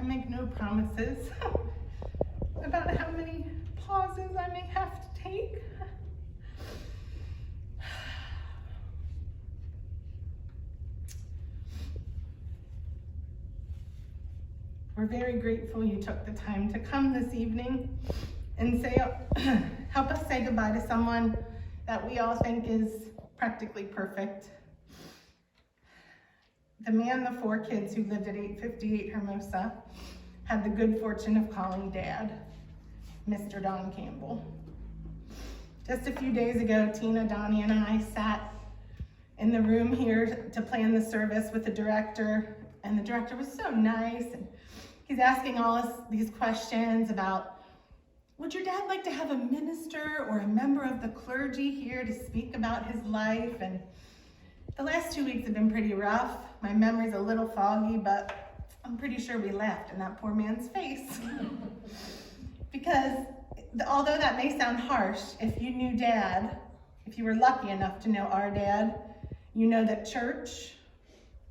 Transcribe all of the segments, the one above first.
make no promises about how many pauses I may have to take. We're very grateful you took the time to come this evening and help us say goodbye to someone that we all think is practically perfect. The man the 4 kids who lived at 858 Hermosa had the good fortune of calling Dad, Mr. Don Campbell. Just a few days ago, Tina, Donnie, and I sat in the room here to plan the service with the director, and the director was so nice, and he's asking all us these questions about, would your dad like to have a minister or a member of the clergy here to speak about his life? And the last 2 weeks have been pretty rough. My memory's a little foggy, but I'm pretty sure we laughed in that poor man's face. Because although that may sound harsh, if you knew Dad, if you were lucky enough to know our dad, you know that church,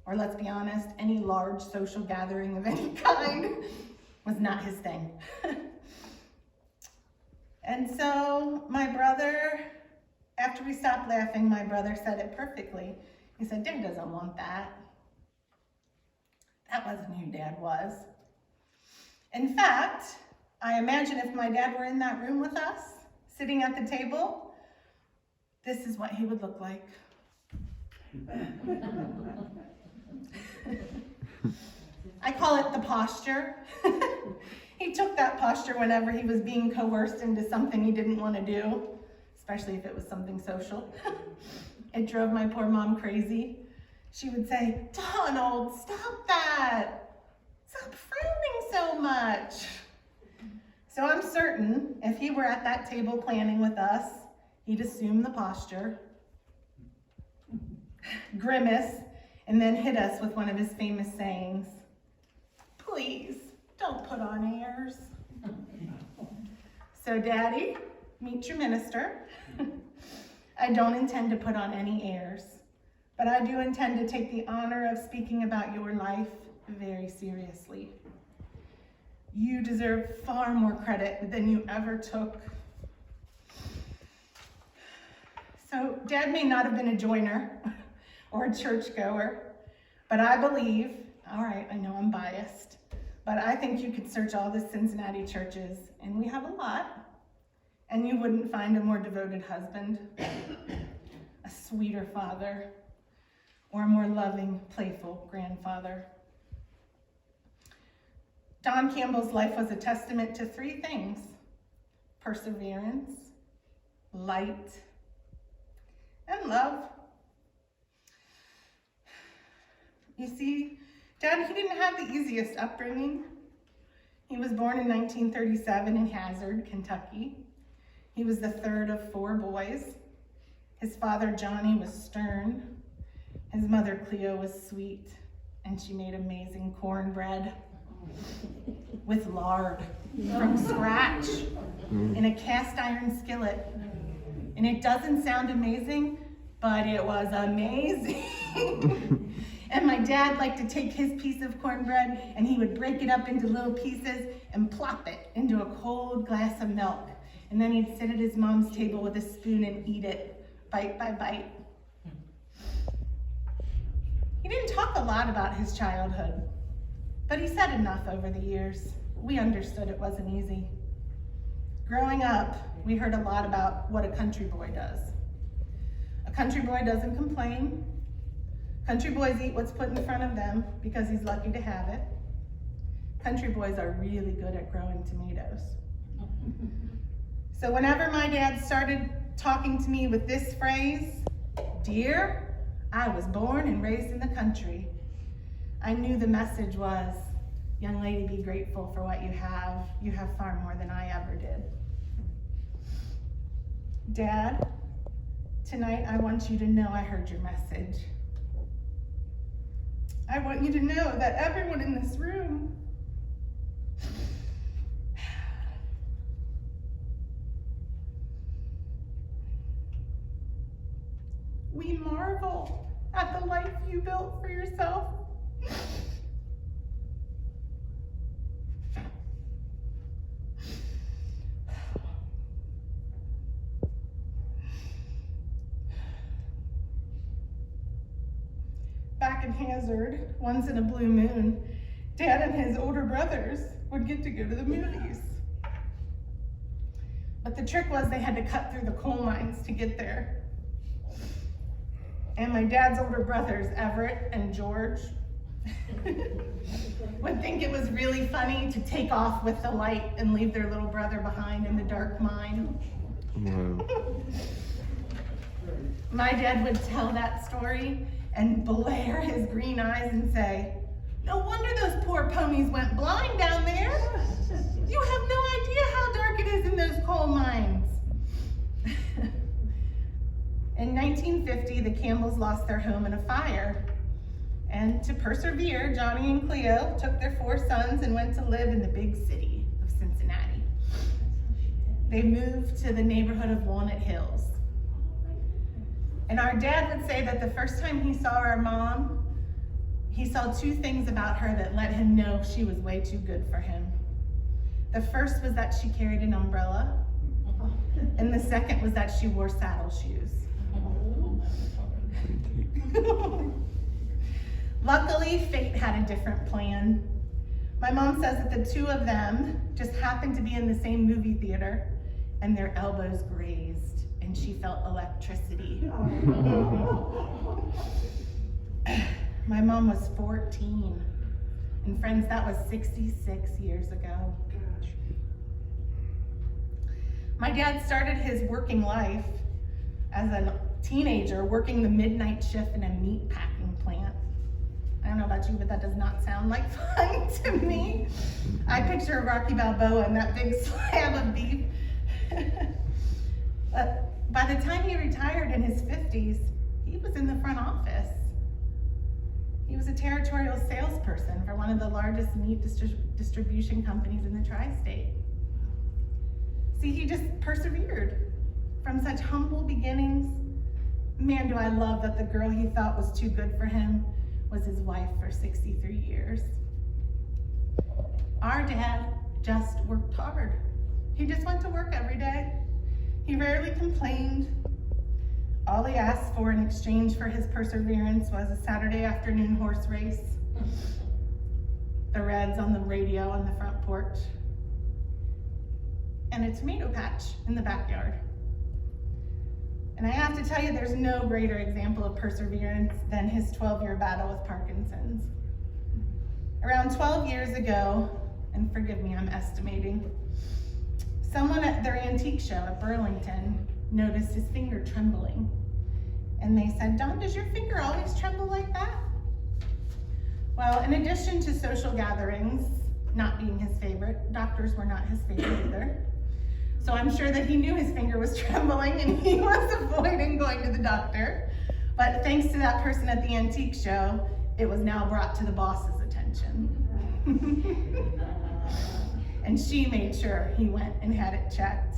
or let's be honest, any large social gathering of any kind, was not his thing. And so my brother, after we stopped laughing, my brother said it perfectly. He said, Dad doesn't want that. That wasn't who Dad was. In fact, I imagine if my dad were in that room with us, sitting at the table, this is what he would look like. I call it the posture. He took that posture whenever he was being coerced into something he didn't want to do, especially if it was something social. It drove my poor mom crazy. She would say, Donald, stop that. Stop frowning so much. So I'm certain if he were at that table planning with us, he'd assume the posture, grimace, and then hit us with one of his famous sayings. Please, don't put on airs. So Daddy, meet your minister. I don't intend to put on any airs, but I do intend to take the honor of speaking about your life very seriously. You deserve far more credit than you ever took. So Dad may not have been a joiner or a churchgoer, but I believe, all right, I know I'm biased, but I think you could search all the Cincinnati churches, and we have a lot, and you wouldn't find a more devoted husband, a sweeter father, or a more loving, playful grandfather. Don Campbell's life was a testament to 3 things: perseverance, light, and love. You see, Dad, he didn't have the easiest upbringing. He was born in 1937 in Hazard, Kentucky. He was the 3rd of 4 boys. His father, Johnny, was stern. His mother, Cleo, was sweet, and she made amazing cornbread with lard from scratch in a cast iron skillet. And it doesn't sound amazing, but it was amazing. And my dad liked to take his piece of cornbread and he would break it up into little pieces and plop it into a cold glass of milk. And then he'd sit at his mom's table with a spoon and eat it bite by bite. He didn't talk a lot about his childhood, but he said enough over the years. We understood it wasn't easy. Growing up, we heard a lot about what a country boy does. A country boy doesn't complain. Country boys eat what's put in front of them because he's lucky to have it. Country boys are really good at growing tomatoes. So whenever my dad started talking to me with this phrase, "Dear, I was born and raised in the country," I knew the message was, young lady, be grateful for what you have. You have far more than I ever did. Dad, tonight I want you to know I heard your message. I want you to know that everyone in this room we marvel at the life you built for yourself. haphazard, once in a blue moon, Dad and his older brothers would get to go to the movies. But the trick was they had to cut through the coal mines to get there. And my dad's older brothers, Everett and George, would think it was really funny to take off with the light and leave their little brother behind in the dark mine. My dad would tell that story and blare his green eyes and say, "No wonder those poor ponies went blind down there. You have no idea how dark it is in those coal mines." In 1950, the Campbells lost their home in a fire. And to persevere, Johnny and Cleo took their 4 sons and went to live in the big city of Cincinnati. They moved to the neighborhood of Walnut Hills. And our dad would say that the first time he saw our mom, he saw 2 things about her that let him know she was way too good for him. The first was that she carried an umbrella, and the second was that she wore saddle shoes. Luckily, fate had a different plan. My mom says that the 2 of them just happened to be in the same movie theater, and their elbows grazed, and she felt electricity. My mom was 14, and friends, that was 66 years ago. My dad started his working life as a teenager working the midnight shift in a meat packing plant. I don't know about you, but that does not sound like fun to me. I picture Rocky Balboa and that big slab of beef. But by the time he retired in his 50s, he was in the front office. He was a territorial salesperson for one of the largest meat distribution companies in the tri-state. See, he just persevered from such humble beginnings. Man, do I love that the girl he thought was too good for him was his wife for 63 years. Our dad just worked hard. He just went to work every day. He rarely complained. All he asked for in exchange for his perseverance was a Saturday afternoon horse race, the Reds on the radio on the front porch, and a tomato patch in the backyard. And I have to tell you, there's no greater example of perseverance than his 12-year battle with Parkinson's. Around 12 years ago, and forgive me, I'm estimating, someone at their antique show at Burlington noticed his finger trembling. And they said, "Don, does your finger always tremble like that?" Well, in addition to social gatherings not being his favorite, doctors were not his favorite either. So I'm sure that he knew his finger was trembling and he was avoiding going to the doctor. But thanks to that person at the antique show, it was now brought to the boss's attention. And she made sure he went and had it checked.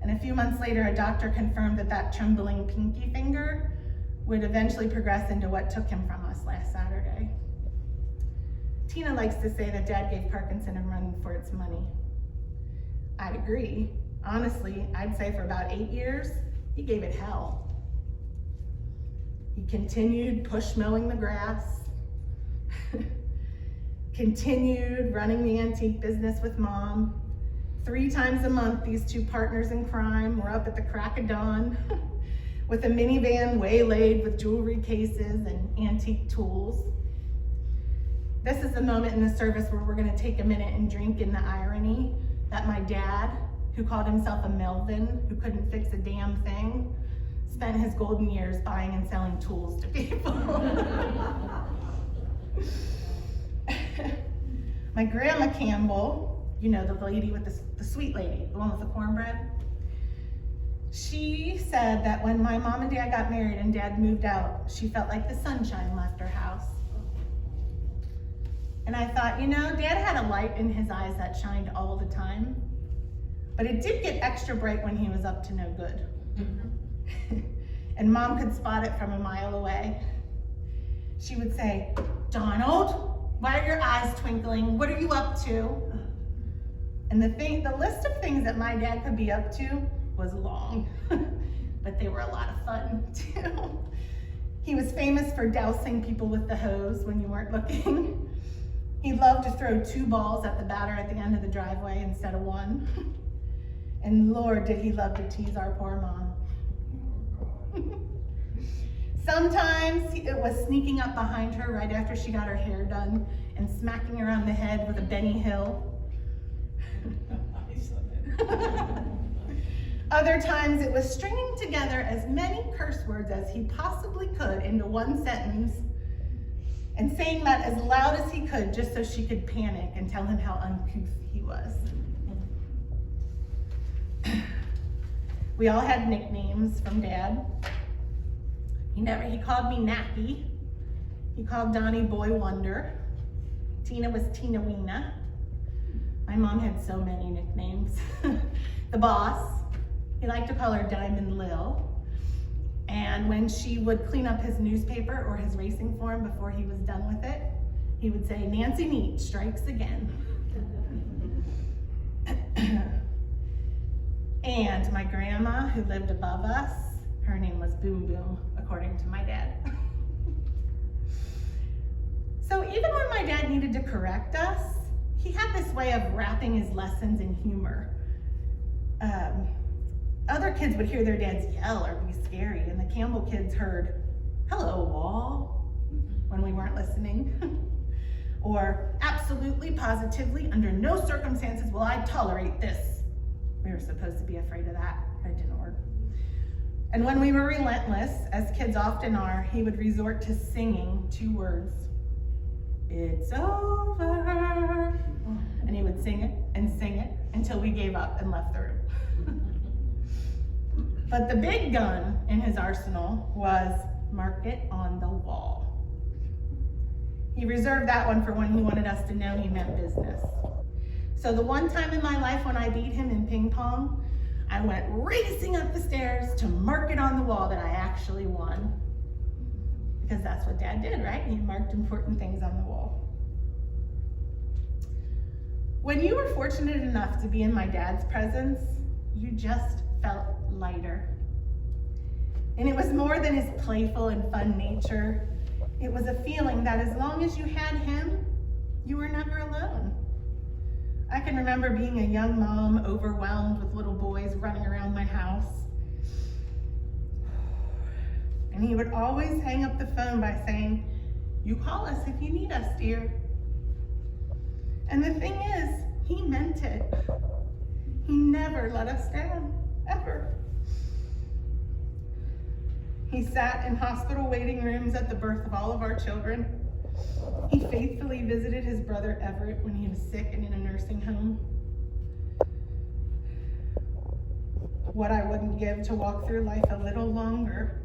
And a few months later, a doctor confirmed that that trembling pinky finger would eventually progress into what took him from us last Saturday. Tina likes to say that Dad gave Parkinson a run for its money. I agree. Honestly, I'd say for about 8 years, he gave it hell. He continued push mowing the grass, continued running the antique business with Mom. 3 times a month, these 2 partners in crime were up at the crack of dawn with a minivan waylaid with jewelry cases and antique tools. This is the moment in the service where we're going to take a minute and drink in the irony that my dad, who called himself a Melvin, who couldn't fix a damn thing, spent his golden years buying and selling tools to people. My grandma Campbell, you know, the lady with the sweet lady, the one with the cornbread, she said that when my mom and dad got married and Dad moved out, she felt like the sunshine left her house. And I thought, you know, Dad had a light in his eyes that shined all the time, but it did get extra bright when he was up to no good. And Mom could spot it from a mile away. She would say, "Donald, why are your eyes twinkling? What are you up to?" And the list of things that my dad could be up to was long, but they were a lot of fun too. He was famous for dousing people with the hose when you weren't looking. He loved to throw 2 balls at the batter at the end of the driveway instead of 1. And Lord, did he love to tease our poor mom. Sometimes it was sneaking up behind her right after she got her hair done and smacking her on the head with a Benny Hill. Other times it was stringing together as many curse words as he possibly could into one sentence and saying that as loud as he could just so she could panic and tell him how uncouth he was. We all had nicknames from Dad. He called me Nappy. He called Donnie Boy Wonder. Tina was Tina Weena. My mom had so many nicknames. The Boss. He liked to call her Diamond Lil. And when she would clean up his newspaper or his racing form before he was done with it, he would say, Nancy Neat strikes again. And my grandma, who lived above us, her name was Boom Boom, according to my dad. So even when my dad needed to correct us, he had this way of wrapping his lessons in humor. Other kids would hear their dads yell or be scary, and the Campbell kids heard, hello, wall, when we weren't listening. Or absolutely, positively, under no circumstances will I tolerate this. We were supposed to be afraid of that, but it didn't work. And when we were relentless, as kids often are, he would resort to singing 2 words. It's over. And he would sing it until we gave up and left the room. But the big gun in his arsenal was mark it on the wall. He reserved that one for when he wanted us to know he meant business. So the one time in my life when I beat him in ping pong, I went racing up the stairs to mark it on the wall that I actually won. Because that's what Dad did, right? He marked important things on the wall. When you were fortunate enough to be in my dad's presence, you just felt lighter. And it was more than his playful and fun nature. It was a feeling that as long as you had him, you were never alone. I can remember being a young mom, overwhelmed with little boys running around my house. And he would always hang up the phone by saying, you call us if you need us, dear. And the thing is, he meant it. He never let us down, ever. He sat in hospital waiting rooms at the birth of all of our children. He faithfully visited his brother Everett when he was sick and in a nursing home. What I wouldn't give to walk through life a little longer,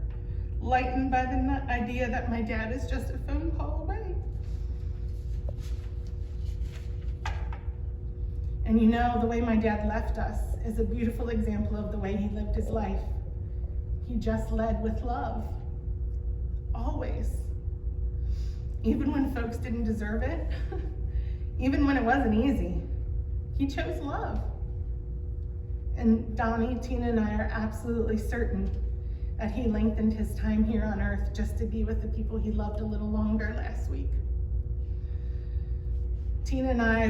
lightened by the idea that my dad is just a phone call away. And you know, the way my dad left us is a beautiful example of the way he lived his life. He just led with love, always. Even when folks didn't deserve it, even when it wasn't easy, he chose love. And Donnie, Tina, and I are absolutely certain that he lengthened his time here on earth just to be with the people he loved a little longer last week. Tina and I